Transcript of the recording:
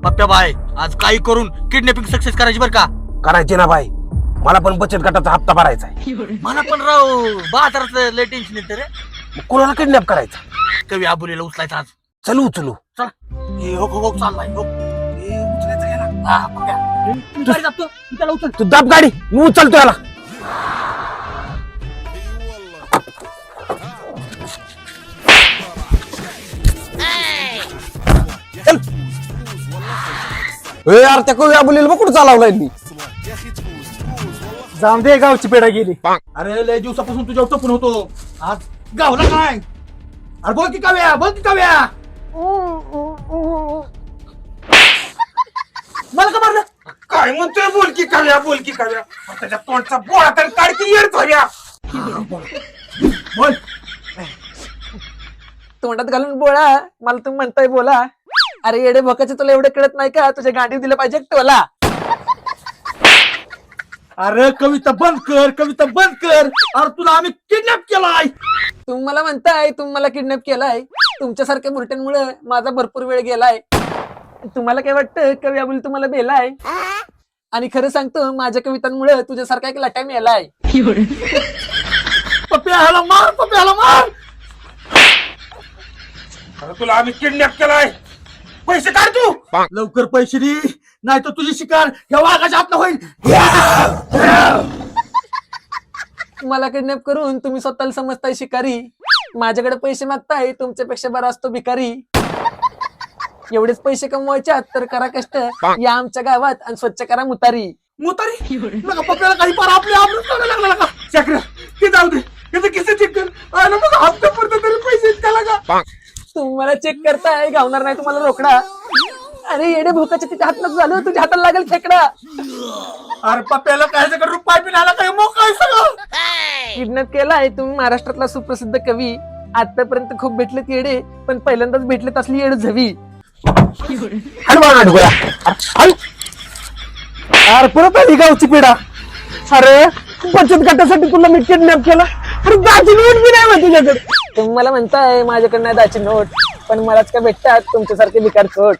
पप्प्या bye आज काही करून किडनॅपिंग सक्सेस करायची बरं का. करायची ना बाई, मला पण बचत गटाचा हप्ता भरायचा आहे. मला पण राव बाजाराचं लय टेन्शन येतं रे. मग कोणाला किडनॅप करायचा? कवी आबुलीला उचलायचा आज. चलू उचलू. चल हे हो हो चाललाय हो. हे उचलायचं याला. हा पप्प्या तू गाडी दाबतो, तू त्याला उचल. तू दाब गाडी, मी उचलतो याला. यार त्या कवी आबुलीला बघ कुठं चालवलाय मी. जाऊन दे, गावची पेढा गेली. अरे लय दिवसापासून तुझ्या टपून होतो, आज गावला काय? अरे बोल की काव्या, बोल की काव्या. मला का मारलं? काय म्हणतोय? बोल की काव्या, बोल की काव्या. त्याच्या तोंडचा बोळा तर काढ की येड काव्या. बोल. तोंडात घालून बोला, मला तुम्ही म्हणताय बोला. अरे येडे भोकाचे तुला एवढं कळत नाही का? तुझ्या गांडी दिलं पाहिजे टोला. अरे कविता बंद कर, कविता बंद कर. अरे तुला आम्ही किडनॅप केलाय. तुम्ही मला म्हणताय तुम्ही मला किडनॅप केलाय. तुमच्यासारख्या बुरट्यांमुळे माझा भरपूर वेळ गेलाय. तुम्हाला काय वाटतं कवी अबुल तुम्हाला बेलाय? आणि खरं सांगतो माझ्या कवितांमुळे तुझ्यासारखा एक लटा मेलाय. पप्प्या ह्याला मार, पप्प्या ह्याला मार. अरे तुला आम्ही किडनॅप केलाय. पैसे काढ तू. लवकर पैसे दे, नाही तर तुझी शिकार या वाघाच्या हातनं होईल. मला किडनॅप करून तुम्ही स्वतःला समजताय शिकारी. माझ्याकडे पैसे मागताय, तुमच्यापेक्षा बरा असतो भिकारी. एवढेच पैसे कमवायच्यात तर करा कष्ट या आमच्या गावात आणि स्वच्छ करा मुतारी. मुतारी लगा पप्प्याला काही पार आपले आबरूच काढायला लागला का? चक्र ते जाऊ दे, त्याचं किस्से चेक कर. आणि मग हप्ता पुरता तरी पैसे इतका लागा. तुम्ही मला चेक करताय, गावणार नाही तुम्हाला रोकडा. अरे येडे भोकाच्या तिच्या हात झालं, तुझ्या हाताला लागेल खेकडा. अरे पप्प्याला काय सगळं रुपाय पिण्याला काय मोकळाय सगळं. किडनॅप केलाय तुम्ही महाराष्ट्रातला सुप्रसिद्ध कवी. आतापर्यंत खूप भेटलेत येडे, पण पहिल्यांदाच भेटलेत असली येड झवी. अरे परत आली गावची पिढा. अरे बचत गटासाठी तुला मी किडनॅप केला. अरे दाची नोट बी नाही माहिती तुझ्याकडे. तुम्ही मला म्हणताय माझ्याकडे नाही दाची नोट, पण मलाच का भेटतात तुमच्यासारखे भिकार खोट.